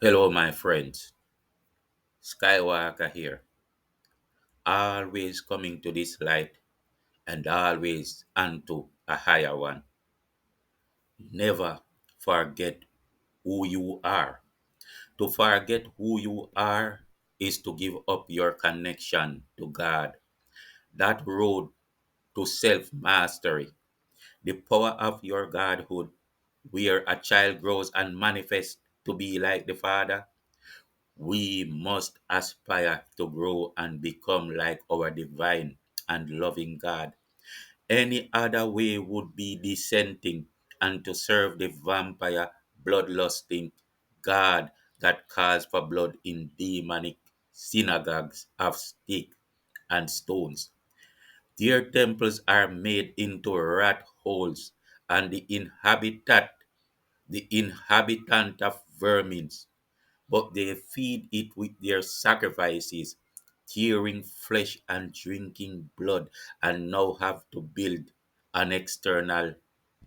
Hello, my friends. Skywalker here. Always coming to this light and always unto a higher one. Never forget who you are. To forget who you are is to give up your connection to God. That road to self mastery, the power of your Godhood, where a child grows and manifests to be like the Father. We must aspire to grow and become like our divine and loving God. Any other way would be dissenting and to serve the vampire, bloodlusting God that calls for blood in demonic synagogues of stick and stones. Their temples are made into rat holes, and the inhabitant of vermin, but they feed it with their sacrifices, tearing flesh and drinking blood, and now have to build an external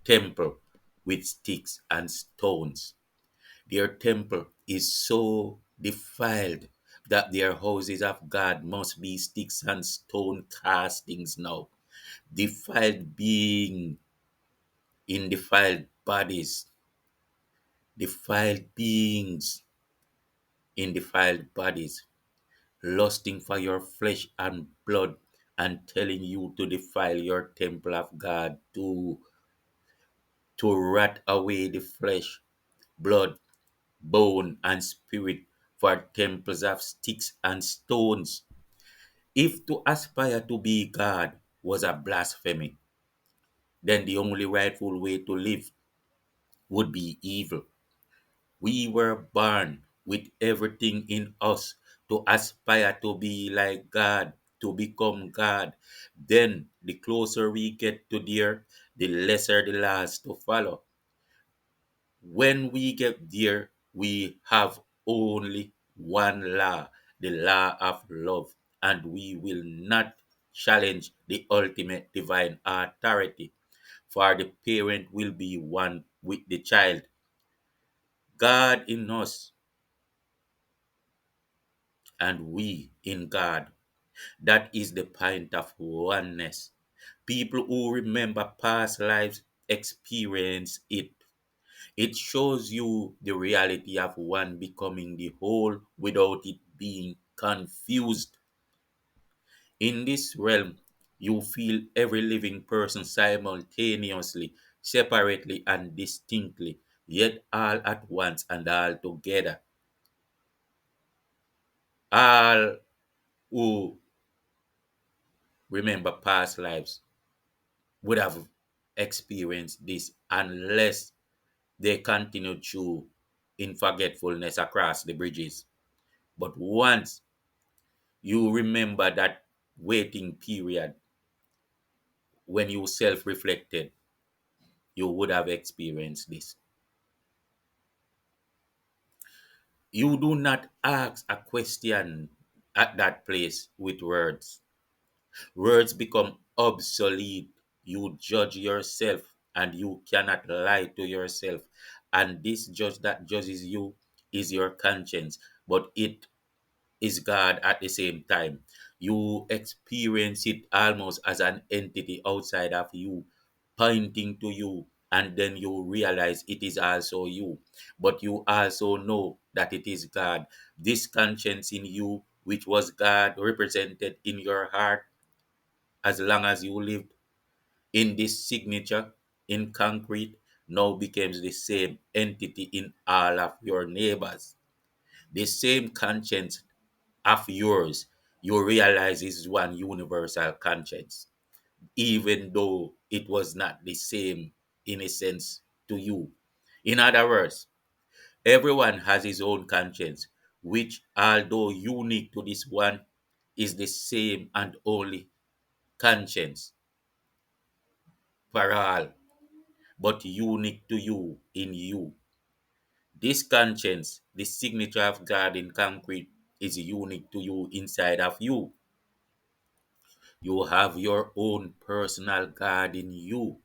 temple with sticks and stones. Their temple is so defiled that their houses of God must be sticks and stone castings now. Defiled being in defiled bodies, defiled beings in defiled bodies, lusting for your flesh and blood, and telling you to defile your temple of God, to rat away the flesh, blood, bone, and spirit for temples of sticks and stones. If to aspire to be God was a blasphemy, then the only rightful way to live would be evil. We were born with everything in us to aspire to be like God, to become God. Then, the closer we get to there, the lesser the laws to follow. When we get there, we have only one law, the law of love, and we will not challenge the ultimate divine authority, for the parent will be one with the child. God in us and we in God. That is the point of oneness. People who remember past lives experience it. It shows you the reality of one becoming the whole without it being confused. In this realm, you feel every living person simultaneously, separately, and distinctly, yet all at once and all together. All who remember past lives would have experienced this unless they continued through in forgetfulness across the bridges. But once you remember that waiting period when you self reflected, you would have experienced this. You do not ask a question at that place with words. Words become obsolete. You judge yourself and you cannot lie to yourself. And this judge that judges you is your conscience, but it is God at the same time. You experience it almost as an entity outside of you, pointing to you, and then you realize it is also you. But you also know that it is God. This conscience in you, which was God represented in your heart as long as you lived, in this signature in concrete, now becomes the same entity in all of your neighbors. The same conscience of yours, you realize is one universal conscience, even though it was not the same in a sense to you. In other words, everyone has his own conscience, which, although unique to this one, is the same and only conscience for all, but unique to you in you. This conscience, the signature of God in concrete, is unique to you inside of you. You have your own personal God in you,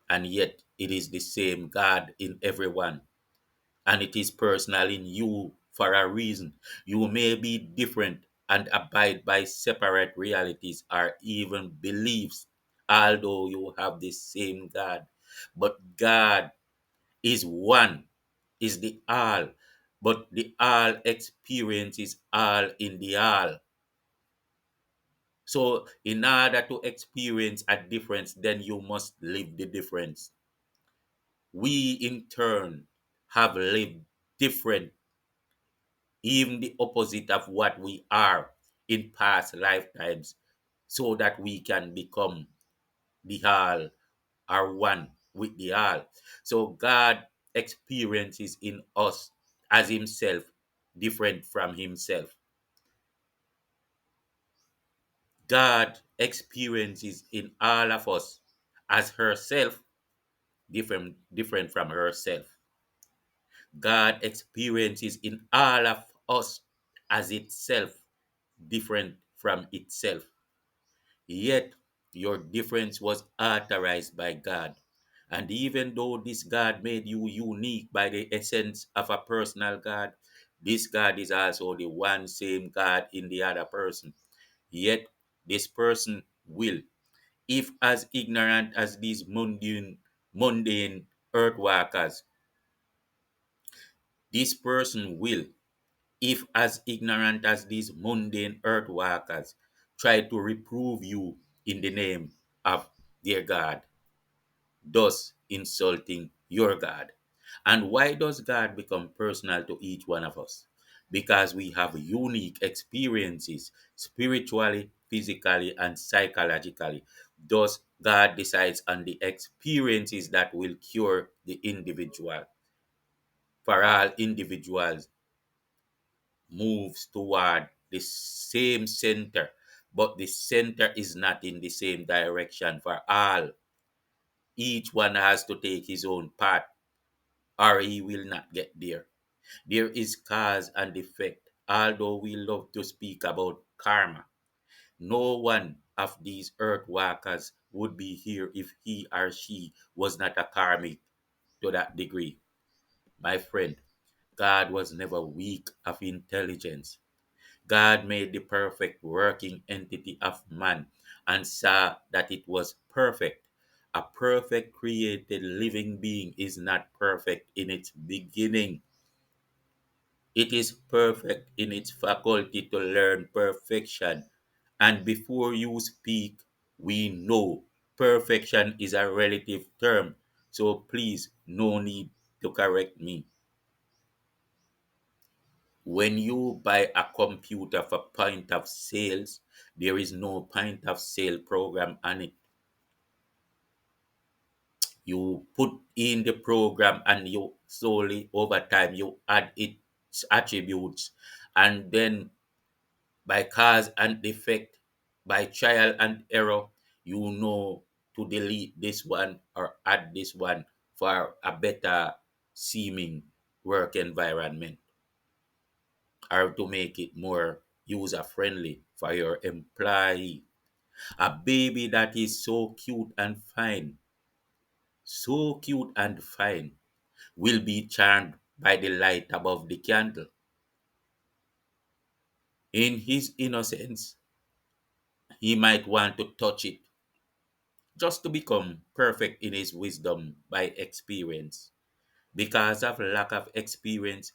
and yet it is the same God in everyone. and it is personal in you for a reason. You may be different and abide by separate realities or even beliefs, although you have the same God. But God is one, is the all, but the all experience is all in the all. So, in order to experience a difference, then you must live the difference. We, in turn, have lived different, even the opposite of what we are in past lifetimes, so that we can become the all, are one with the all. So, God experiences in us as Himself, different from Himself. God experiences in all of us as herself, different from herself. God experiences in all of us as itself, different from itself. Yet your difference was authorized by God. And even though this God made you unique by the essence of a personal God, this God is also the one same God in the other person. Yet this person will, if as ignorant as these mundane earth workers, this person will, if as ignorant as these mundane earth workers, try to reprove you in the name of their God, thus insulting your God. And why does God become personal to each one of us? Because we have unique experiences spiritually, physically, and psychologically. Thus, God decides on the experiences that will cure the individual. For all individuals moves toward the same center, but the center is not in the same direction for all. Each one has to take his own path, or he will not get there. There is cause and effect. Although we love to speak about karma, no one of these earth walkers would be here if he or she was not a karmic to that degree. My friend, God was never weak of intelligence. God made the perfect working entity of man and saw that it was perfect. A perfect created living being is not perfect in its beginning. It is perfect in its faculty to learn perfection. And before you speak, we know perfection is a relative term. So please, no need to correct me. When you buy a computer for point of sales, there is no point of sale program on it. You put in the program and you slowly over time you add its attributes, and then by cause and effect, by trial and error, you know to delete this one or add this one for a better seeming work environment, or to make it more user friendly for your employee. A baby that is so cute and fine, will be charmed by the light above the candle. In his innocence, he might want to touch it just to become perfect in his wisdom by experience. Because of lack of experience,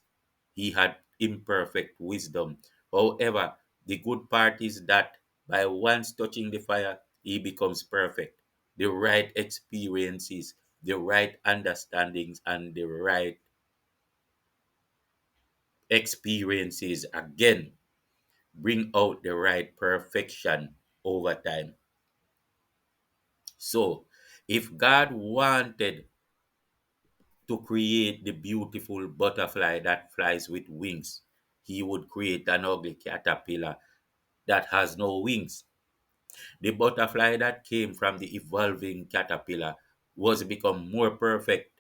he had imperfect wisdom. However, the good part is that by once touching the fire, he becomes perfect. The right experiences, the right understandings, and the right experiences again bring out the right perfection over time. So, if God wanted to create the beautiful butterfly that flies with wings, he would create an ugly caterpillar that has no wings. The butterfly that came from the evolving caterpillar was become more perfect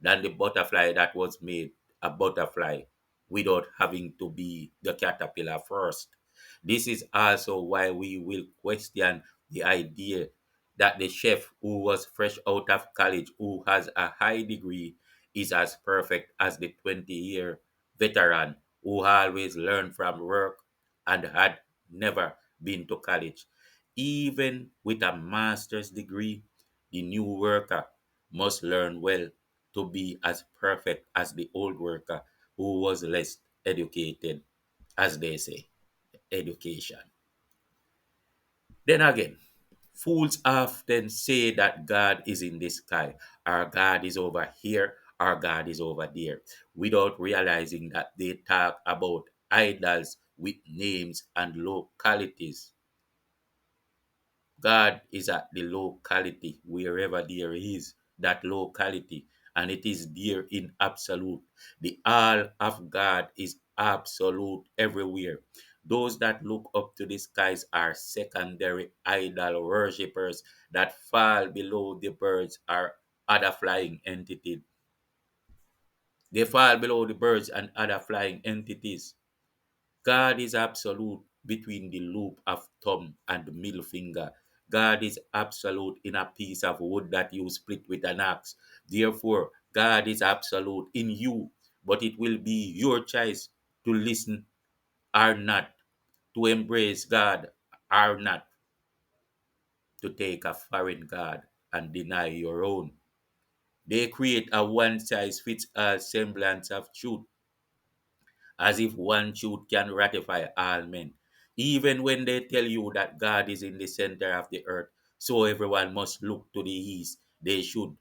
than the butterfly that was made a butterfly without having to be the caterpillar first. This is also why we will question the idea that the chef who was fresh out of college, who has a high degree is as perfect as the 20-year veteran who always learned from work and had never been to college. Even with a master's degree, the new worker must learn well to be as perfect as the old worker who was less educated, as they say, education. Then again, fools often say that God is in the sky, or God is over here, or God is over there, without realizing that they talk about idols with names and localities. God is at the locality, wherever there is that locality, and it is there in absolute. The all of God is absolute everywhere. Those that look up to the skies are secondary idol worshippers that fall below the birds or other flying entities. They fall below the birds and other flying entities. God is absolute between the loop of thumb and the middle finger. God is absolute in a piece of wood that you split with an axe. Therefore, God is absolute in you, but it will be your choice to listen or not, to embrace God or not, to take a foreign God and deny your own. They create a one size fits all semblance of truth, as if one truth can ratify all men. Even when they tell you that God is in the center of the earth, so everyone must look to the east, they show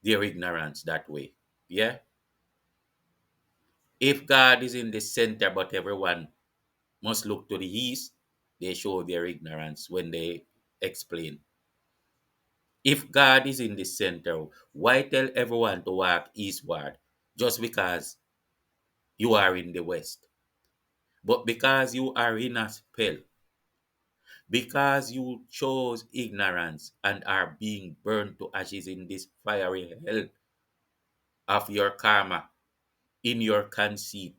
their ignorance that way. Yeah? If God is in the center but everyone must look to the east, they show their ignorance when they explain. If God is in the center, why tell everyone to walk eastward just because you are in the west? But because you are in a spell, because you chose ignorance and are being burned to ashes in this fiery hell of your karma, in your conceit,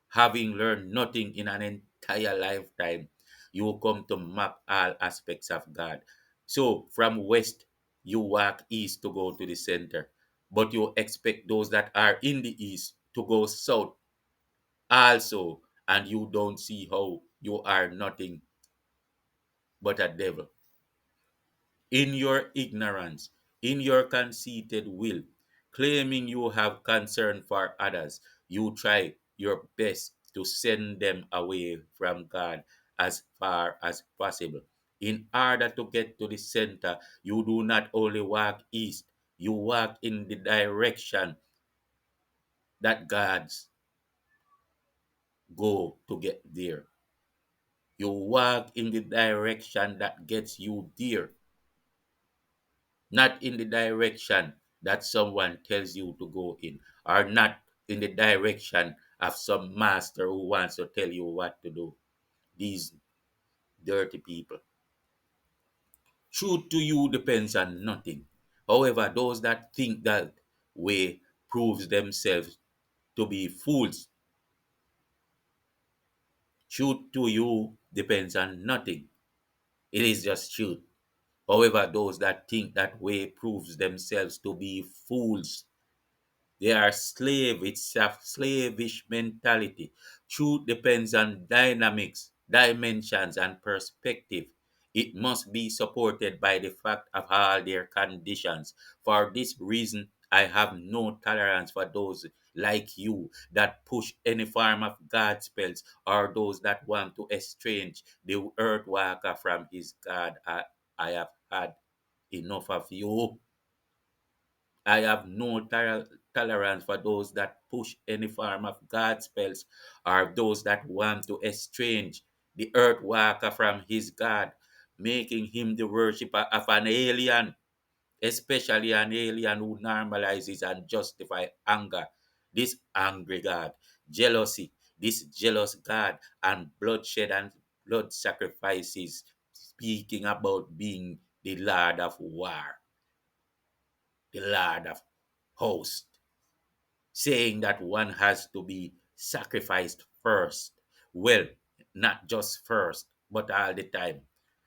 having learned nothing in an entire lifetime, you come to map all aspects of God. So from west, you walk east to go to the center, but you expect those that are in the east to go south also, and you don't see how you are nothing but a devil. In your ignorance, in your conceited will, claiming you have concern for others, you try your best to send them away from God as far as possible. In order to get to the center, you do not only walk east, you walk in the direction that God's go to get there. You walk in the direction that gets you there, not in the direction that someone tells you to go in, or not in the direction of some master who wants to tell you what to do. These dirty people. Truth to you depends on nothing. However, those that think that way proves themselves to be fools. Truth to you depends on nothing. It is just truth. However, those that think that way proves themselves to be fools. They are slave. It's a slavish mentality. Truth depends on dynamics, dimensions, and perspective. It must be supported by the fact of all their conditions. For this reason, I have no tolerance for those like you that push any form of God spells, or those that want to estrange the earth walker from his God. I have had enough of you. I have no tolerance for those that push any form of God spells, or those that want to estrange the earth walker from his God, making him the worshipper of an alien, especially an alien who normalizes and justifies anger. This angry God, jealousy, this jealous God, and bloodshed and blood sacrifices, speaking about being the Lord of war, the Lord of hosts, saying that one has to be sacrificed first. Well, not just first, but all the time.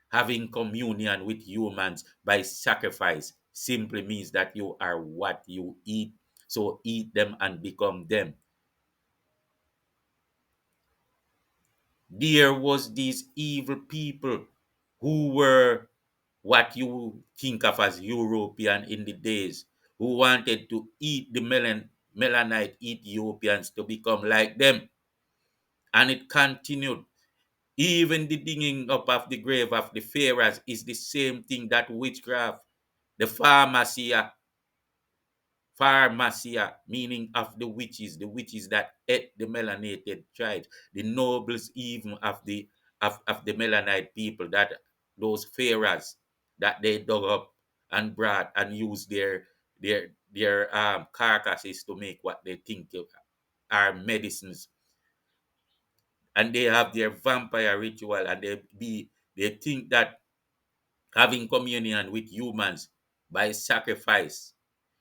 Having communion with humans by sacrifice, simply means that you are what you eat. So eat them and become them. There was these evil people who were what you think of as European in the days, who wanted to eat the Melanite Ethiopians to become like them. And it continued. Even the digging up of the grave of the pharaohs is the same thing that witchcraft, the pharmacia, meaning of the witches that ate the melanated tribes, the nobles even of the Melanite people, that those pharaohs that they dug up and brought and used their carcasses to make what they think are medicines, and they have their vampire ritual, and they think that having communion with humans by sacrifice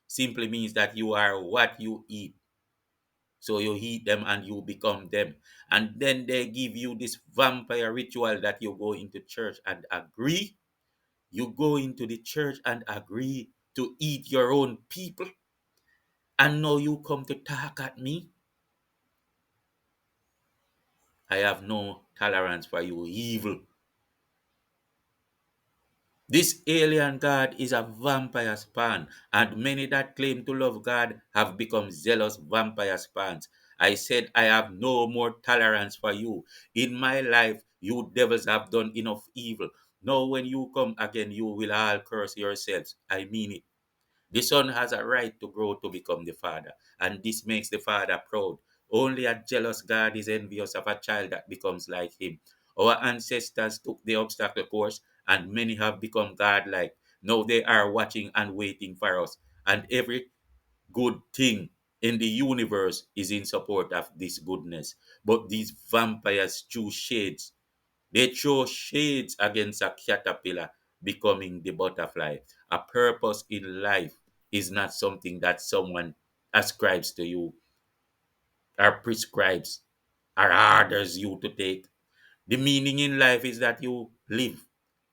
simply means that you are what you eat. So you eat them and you become them. And then they give you this vampire ritual that you go into church and agree. You go into the church and agree to eat your own people. And now you come to talk at me. I have no tolerance for you, evil. This alien God is a vampire spawn, and many that claim to love God have become zealous vampire spawns. I said, I have no more tolerance for you. In my life, you devils have done enough evil. Now, when you come again, you will all curse yourselves. I mean it. The son has a right to grow to become the father, and this makes the father proud. Only a jealous God is envious of a child that becomes like him. Our ancestors took the obstacle course, and many have become godlike. Now they are watching and waiting for us, and every good thing in the universe is in support of this goodness. But these vampires choose shades. They throw shades against a caterpillar becoming the butterfly. A purpose in life is not something that someone ascribes to you or prescribes or orders you to take. The meaning in life is that you live,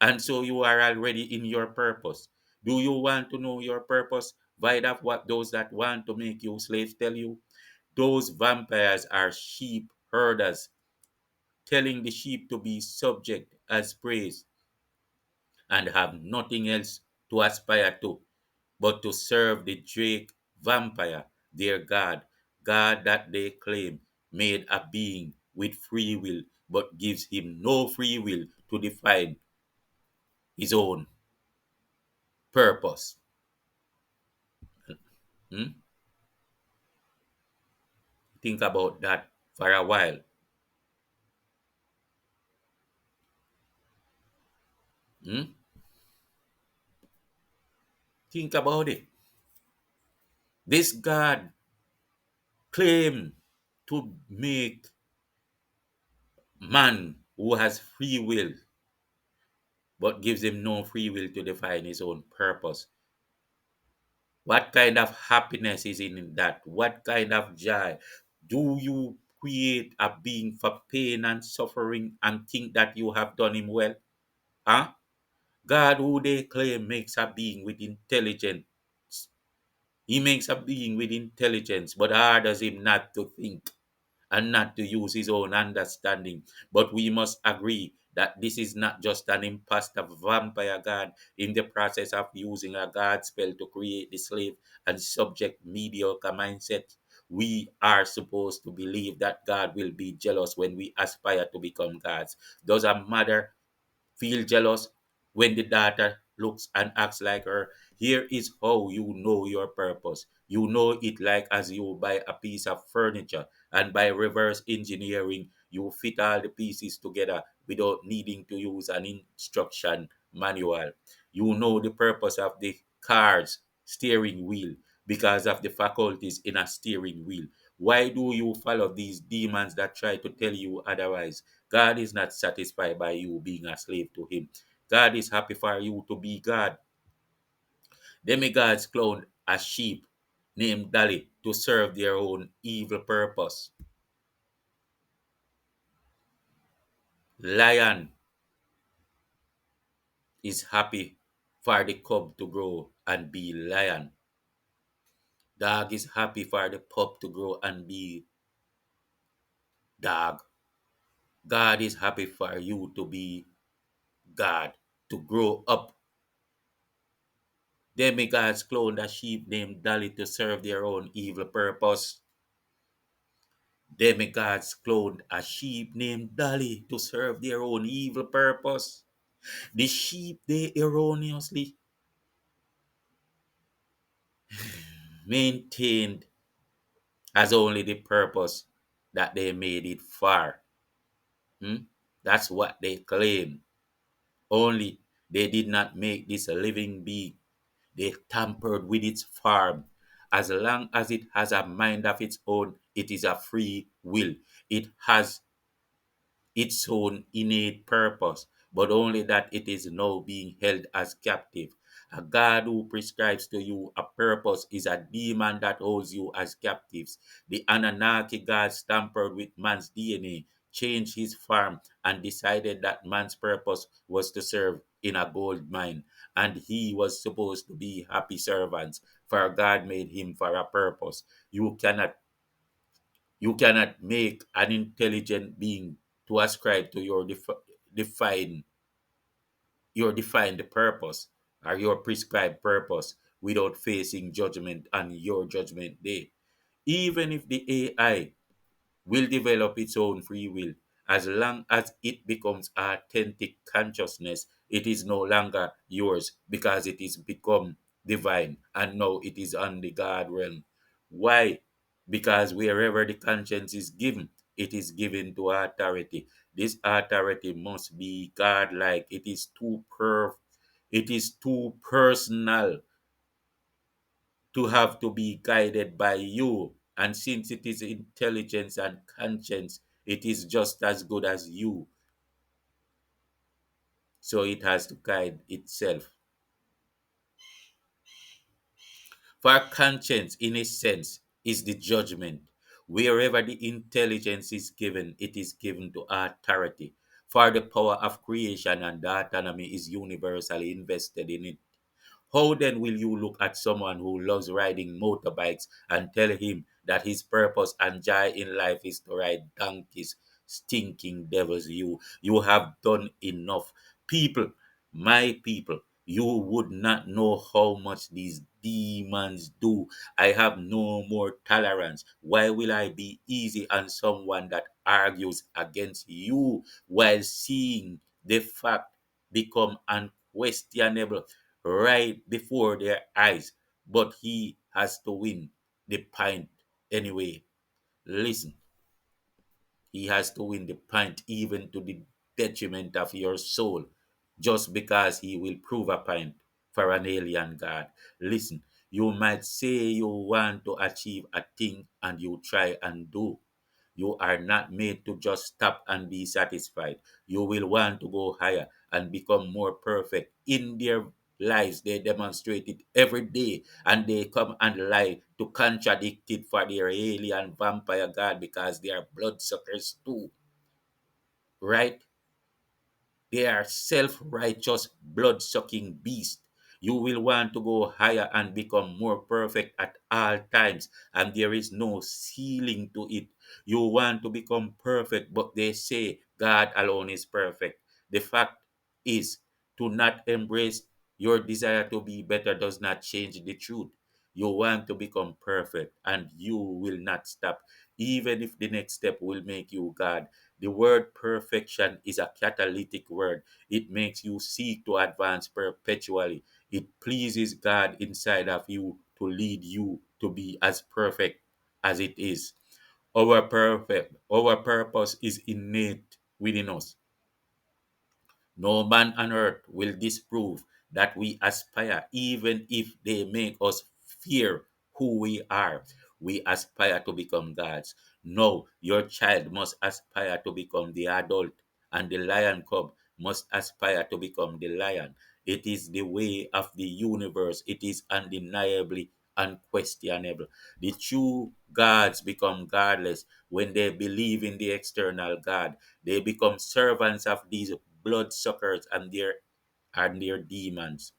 and so you are already in your purpose. Do you want to know your purpose? Void of what those that want to make you slaves tell you. Those vampires are sheep herders, telling the sheep to be subject as praise and have nothing else to aspire to but to serve the Drake vampire, their God, God that they claim made a being with free will but gives him no free will to define his own purpose. Hmm? Think about that for a while. Hmm? Think about it. This God claimed to make man who has free will but gives him no free will to define his own purpose. What kind of happiness is in that? What kind of joy? Do you create a being for pain and suffering and think that you have done him well? Huh? God, who they claim makes a being with intelligence. He makes a being with intelligence, but orders him not to think and not to use his own understanding. But we must agree that this is not just an impostor vampire god in the process of using a god spell to create the slave and subject mediocre mindset. We are supposed to believe that God will be jealous when we aspire to become gods. Does a mother feel jealous when the daughter looks and acts like her? Here is how you know your purpose. You know it like as you buy a piece of furniture, and by reverse engineering, you fit all the pieces together without needing to use an instruction manual. You know the purpose of the car's steering wheel because of the faculties in a steering wheel. Why do you follow these demons that try to tell you otherwise? God is not satisfied by you being a slave to him. God is happy for you to be God. Demigods cloned a sheep named Dolly to serve their own evil purpose. Lion is happy for the cub to grow and be lion. Dog is happy for the pup to grow and be dog. God is happy for you to be God, to grow up. Demigods cloned a sheep named Dolly to serve their own evil purpose. Demigods cloned a sheep named Dolly to serve their own evil purpose. The sheep they erroneously maintained as only the purpose that they made it for. Hmm? That's what they claim. Only they did not make this a living being. They tampered with its farm. As long as it has a mind of its own, it is a free will. It has its own innate purpose, but only that it is now being held as captive. A God who prescribes to you a purpose is a demon that holds you as captives. The Anunnaki gods tampered with man's DNA, changed his farm, and decided that man's purpose was to serve in a gold mine, and he was supposed to be happy servants, for God made him for a purpose. You cannot make an intelligent being to ascribe to define define the purpose or your prescribed purpose without facing judgment on your judgment day. Even if the AI will develop its own free will. As long as it becomes authentic consciousness, it is no longer yours because it is become divine and now it is on the God realm. Why? Because wherever the conscience is given, it is given to authority. This authority must be God-like. It is too personal to have to be guided by you. And since it is intelligence and conscience, it is just as good as you. So it has to guide itself. For conscience, in a sense, is the judgment. Wherever the intelligence is given, it is given to authority. For the power of creation and the autonomy is universally invested in it. How then will you look at someone who loves riding motorbikes and tell him that his purpose and joy in life is to ride donkeys? Stinking devils, you have done enough. People, my people, you would not know how much these demons do. I have no more tolerance. Why will I be easy on someone that argues against you while seeing the fact become unquestionable right before their eyes, but he has to win the pint anyway. Listen, he has to win the pint even to the detriment of your soul, just because he will prove a pint for an alien god. Listen, you might say you want to achieve a thing and you try and do. You are not made to just stop and be satisfied. You will want to go higher and become more perfect. In their lives, they demonstrate it every day, and they come and lie to contradict it for their alien vampire god because they are bloodsuckers too, right? They are self righteous, blood sucking beasts. You will want to go higher and become more perfect at all times, and there is no ceiling to it. You want to become perfect, but they say God alone is perfect. The fact is, to not embrace your desire to be better does not change the truth. You want to become perfect, and you will not stop, even if the next step will make you God. The word perfection is a catalytic word. It makes you seek to advance perpetually. It pleases God inside of you to lead you to be as perfect as it is. Our purpose is innate within us. No man on earth will disprove that we aspire, even if they make us fear who we are. We aspire to become gods. No, your child must aspire to become the adult, and the lion cub must aspire to become the lion. It is the way of the universe. It is undeniably unquestionable. The true gods become godless when they believe in the external God. They become servants of these bloodsuckers and their demons,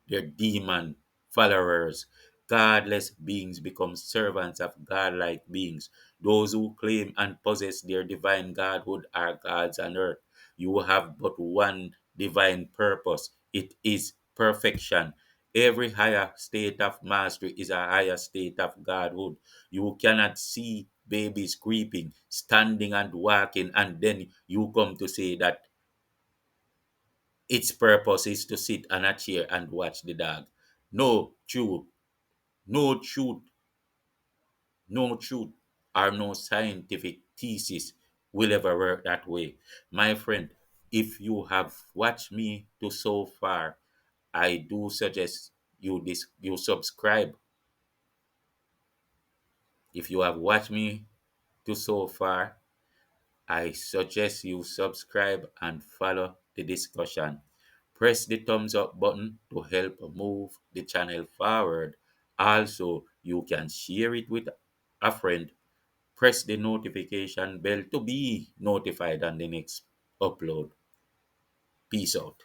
their demon followers. Godless beings become servants of godlike beings. Those who claim and possess their divine godhood are gods on earth. You have but one divine purpose, it is perfection. Every higher state of mastery is a higher state of godhood. You cannot see babies creeping, standing, and walking, and then you come to say that its purpose is to sit on a chair and watch the dog. No truth, no truth, no truth, or no scientific thesis will ever work that way. My friend, if you have watched me to so far, I do suggest you subscribe. If you have watched me to so far, I suggest you subscribe and follow the discussion. Press the thumbs up button to help move the channel forward. Also, you can share it with a friend. Press the notification bell to be notified on the next upload. Peace out.